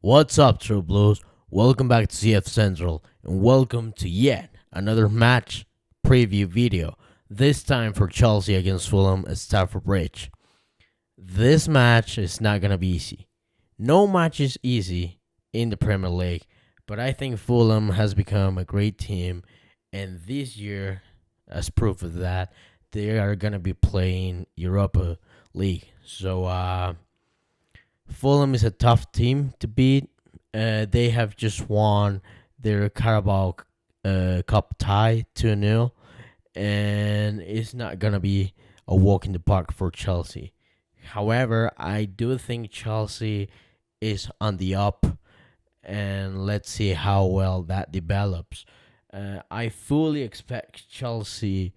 What's up, True Blues? Welcome back to CF Central, and welcome to yet another match preview video. This time for Chelsea against Fulham at Stamford Bridge. This match is not gonna be easy. No match is easy in the Premier League, but I think Fulham has become a great team, and this year, as proof of that, they are gonna be playing Europa League. So, Fulham is a tough team to beat. They have just won their Carabao Cup tie 2-0, and it's not going to be a walk in the park for Chelsea. However, I do think Chelsea is on the up, and let's see how well that develops. I fully expect Chelsea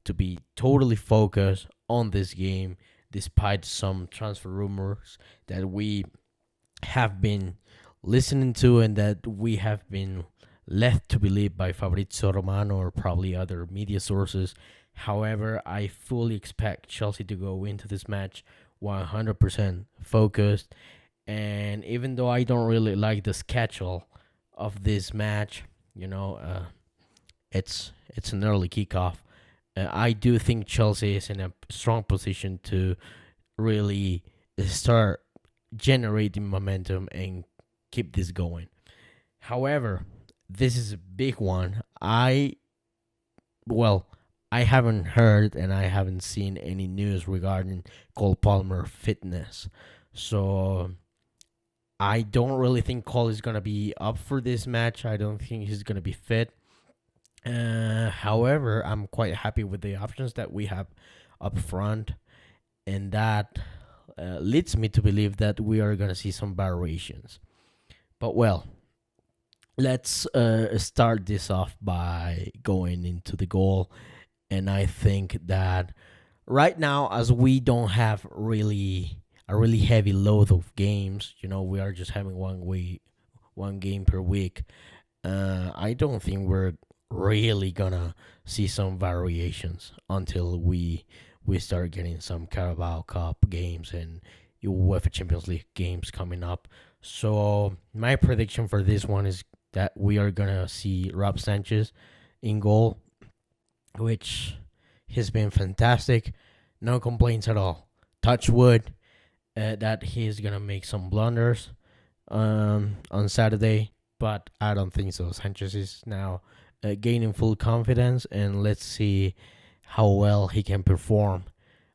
to be totally focused on this game, despite some transfer rumors that we have been listening to and that we have been led to believe by Fabrizio Romano or probably other media sources. However, I fully expect Chelsea to go into this match 100% focused. And even though I don't really like the schedule of this match, it's an early kickoff. I do think Chelsea is in a strong position to really start generating momentum and keep this going. However, this is a big one. Well, I haven't heard and I haven't seen any news regarding Cole Palmer fitness. So I don't really think Cole is gonna be up for this match. I don't think he's gonna be fit. However, I'm quite happy with the options that we have up front, and that leads me to believe that we are gonna see some variations. But well, let's start this off by going into the goal. And I think that right now, as we don't have really a really heavy load of games, we are just having one game per week. I don't think we're really gonna see some variations until we start getting some Carabao Cup games and UEFA Champions League games coming up. So my prediction for this one is that we are gonna see Rob Sanchez in goal, which has been fantastic. No complaints at all. Touch wood that he's gonna make some blunders on Saturday, but I don't think so. Sanchez is now gaining full confidence, and let's see how well he can perform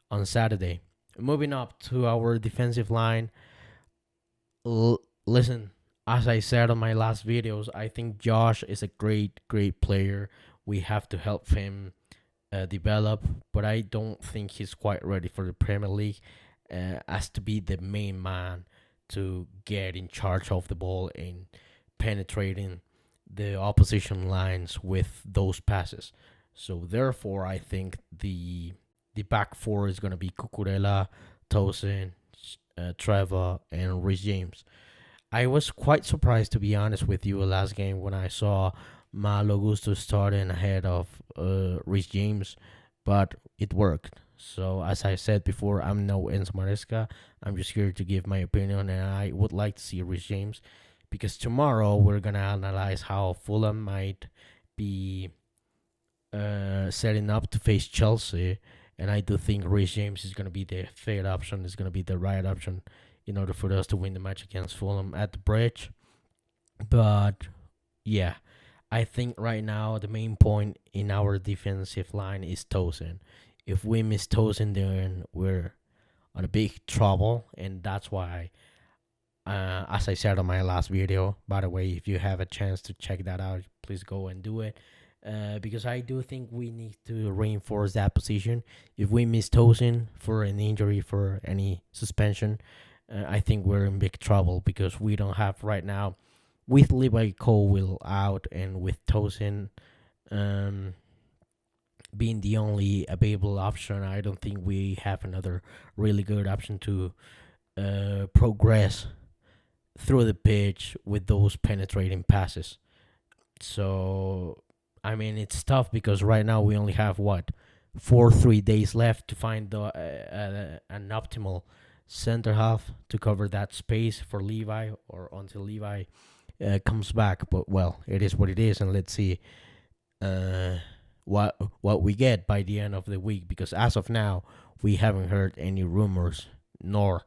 on Saturday. Moving up to our defensive line. Listen, as I said on my last videos, I think Josh is a great player. We have to help him develop, but I don't think he's quite ready for the Premier League as to be the main man to get in charge of the ball and penetrating the opposition lines with those passes. So therefore, I think the back four is going to be Cucurella, Tosin, Trevor, and Rhys James. I was quite surprised, to be honest with you, last game when I saw Malo Gusto starting ahead of Rhys James, but it worked. So as I said before, I'm no Enzo Maresca. I'm just here to give my opinion, and I would like to see Rhys James because tomorrow we're gonna analyze how Fulham might be setting up to face Chelsea, and I do think Rhys James is gonna be the fair option. Is gonna be the right option in order for us to win the match against Fulham at the bridge. But yeah, I think right now the main point in our defensive line is Tosin. If we miss Tosin, then we're on a big trouble, and that's why, as I said on my last video, by the way, if you have a chance to check that out, please go and do it. Because I do think we need to reinforce that position. If we miss Tosin for an injury, for any suspension, I think we're in big trouble because we don't have right now, with Levi Colwill out and with Tosin being the only available option, I don't think we have another really good option to progress through the pitch with those penetrating passes. So, I mean, it's tough because right now we only have 3 days left to find an optimal center half to cover that space for Levi or until Levi comes back. But well, it is what it is, and let's see uh, what we get by the end of the week. Because as of now, we haven't heard any rumors, nor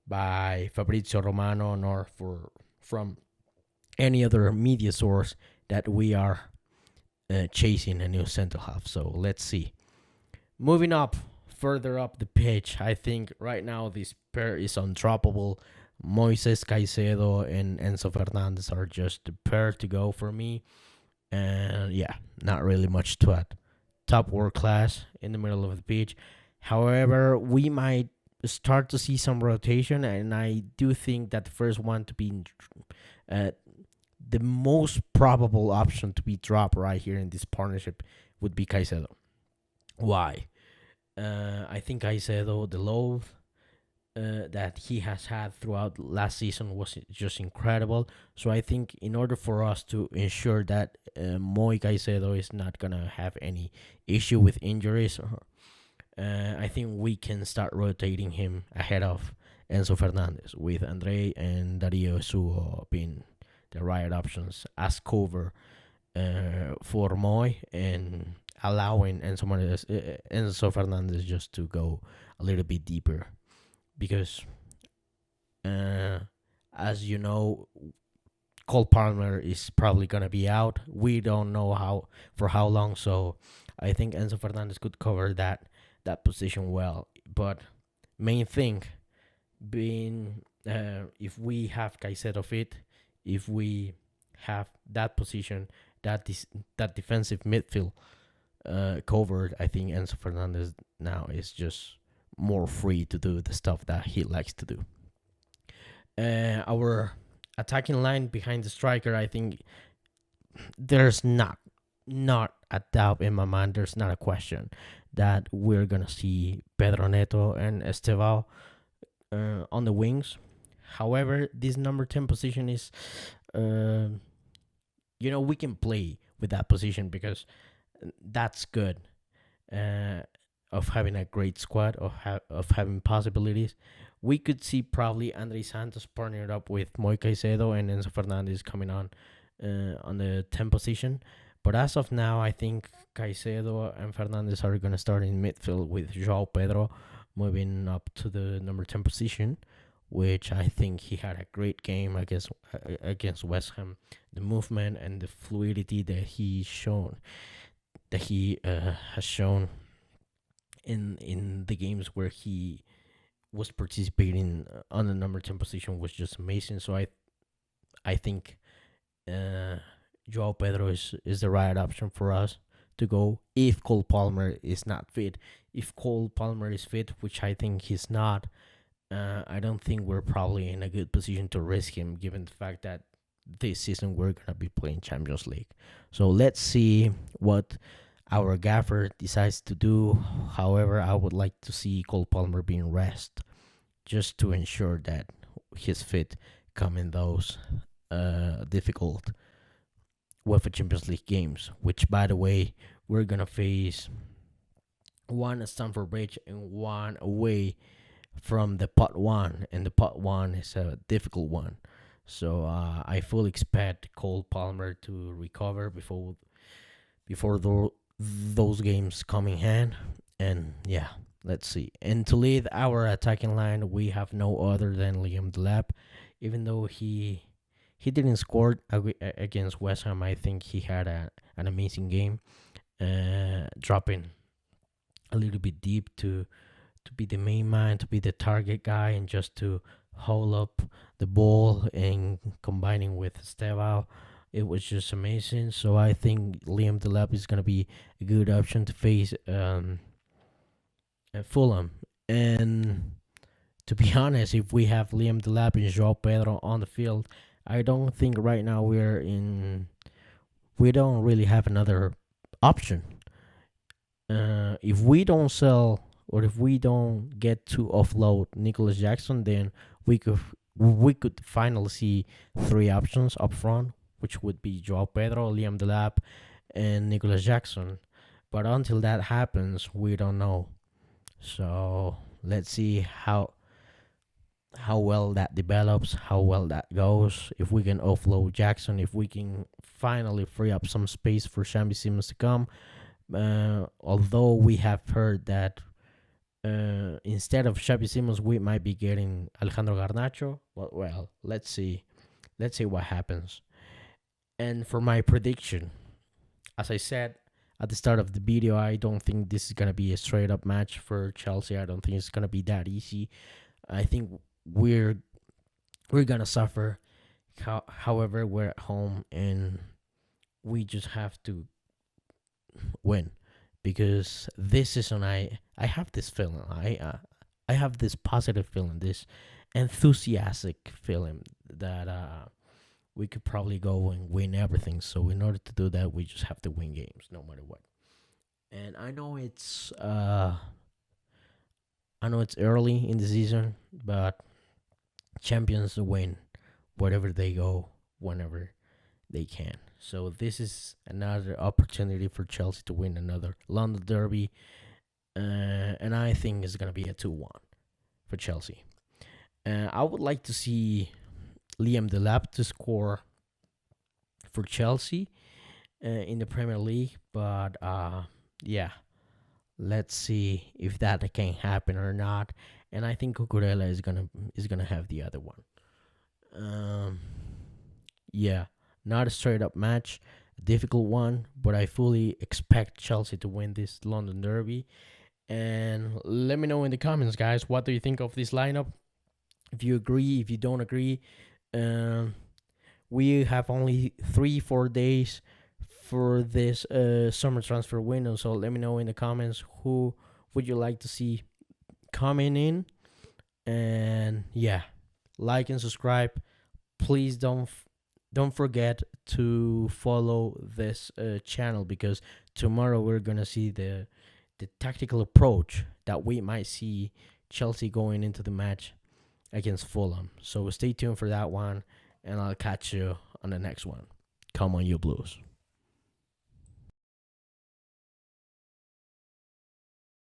by Fabrizio Romano, nor from any other media source that we are chasing a new center half. So let's see. Moving up, further up the pitch, I think right now this pair is undroppable. Moises Caicedo and Enzo Fernandez are just the pair to go for me. And yeah, not really much to add. Top world class in the middle of the pitch. However, we might start to see some rotation, and I do think that the first one to be uh, the most probable option to be dropped right here in this partnership would be Caicedo. Why? I think Caicedo, the load that he has had throughout last season was just incredible. So I think in order for us to ensure that Moi Caicedo is not gonna have any issue with injuries, I think we can start rotating him ahead of Enzo Fernandez, with Andre and Dario Suo being the right options as cover for Moy, and allowing Enzo Fernandez just to go a little bit deeper. Because, uh, as you know, Cole Palmer is probably gonna be out. We don't know how long. So I think Enzo Fernandez could cover that position well. But main thing being, if we have Caicedo fit, if we have that position, that defensive midfield covered, I think Enzo Fernandez now is just more free to do the stuff that he likes to do. Our attacking line behind the striker, I think there's not a doubt in my mind. There's not a question that we're gonna see Pedro Neto and Estevao on the wings. However, this number 10 position is, uh, we can play with that position because that's good. Of having a great squad, of having possibilities. We could see probably Andre Santos partnered up with Moy Caicedo and Enzo Fernandez coming on the 10 position. But as of now, I think Caicedo and Fernandez are going to start in midfield with Joao Pedro moving up to the number 10 position, which I think he had a great game against West Ham. The movement and the fluidity that he has shown in the games where he was participating on the number 10 position was just amazing. So I think Joao Pedro is the right option for us to go if Cole Palmer is not fit. If Cole Palmer is fit, which I think he's not, I don't think we're probably in a good position to risk him, given the fact that this season we're gonna be playing Champions League. So let's see what our gaffer decides to do. However, I would like to see Cole Palmer being rest, just to ensure that he's fit coming those difficult UEFA Champions League games, which, by the way, we're gonna face one at Stamford Bridge and one away from the pot one, and the pot one is a difficult one. So I fully expect Cole Palmer to recover before those games come in hand. And yeah, let's see. And to lead our attacking line, we have no other than Liam Delap. Even though he didn't score against West Ham, I think he had an amazing game, dropping a little bit deep to be the main man, to be the target guy, and just to hold up the ball and combining with Estevao. It was just amazing. So I think Liam Delap is going to be a good option to face Fulham. And to be honest, if we have Liam Delap and Joao Pedro on the field, I don't think right now we don't really have another option. If we don't sell, or if we don't get to offload Nicholas Jackson, then we could finally see three options up front, which would be Joao Pedro, Liam Delap, and Nicholas Jackson. But until that happens, we don't know. So let's see how well that develops, how well that goes. If we can offload Jackson, if we can finally free up some space for Shambi Simmons to come. Although we have heard that instead of Xavi Simons, we might be getting Alejandro Garnacho. Well, let's see. Let's see what happens. And for my prediction, as I said at the start of the video, I don't think this is gonna be a straight up match for Chelsea. I don't think it's gonna be that easy. I think we're we're gonna suffer. However, we're at home and we just have to win because this season I have this feeling. I have this positive feeling, this enthusiastic feeling that we could probably go and win everything. So in order to do that, we just have to win games no matter what. And I know it's early in the season, but champions win wherever they go, whenever they can. So this is another opportunity for Chelsea to win another London derby, and I think it's gonna be a 2-1 for Chelsea. I would like to see Liam Delap to score for Chelsea in the Premier League, but yeah, let's see if that can happen or not. And I think Cucurella is gonna have the other one. Um, yeah, not a straight up match, a difficult one, but I fully expect Chelsea to win this London derby. And let me know in the comments, guys, what do you think of this lineup? If you agree, if you don't agree. Um, we have only 3-4 days for this summer transfer window, so let me know in the comments who would you like to see coming in. And yeah, like and subscribe. Please don't forget to follow this channel, because tomorrow we're gonna see the tactical approach that we might see Chelsea going into the match against Fulham. So stay tuned for that one, and I'll catch you on the next one. Come on, you Blues.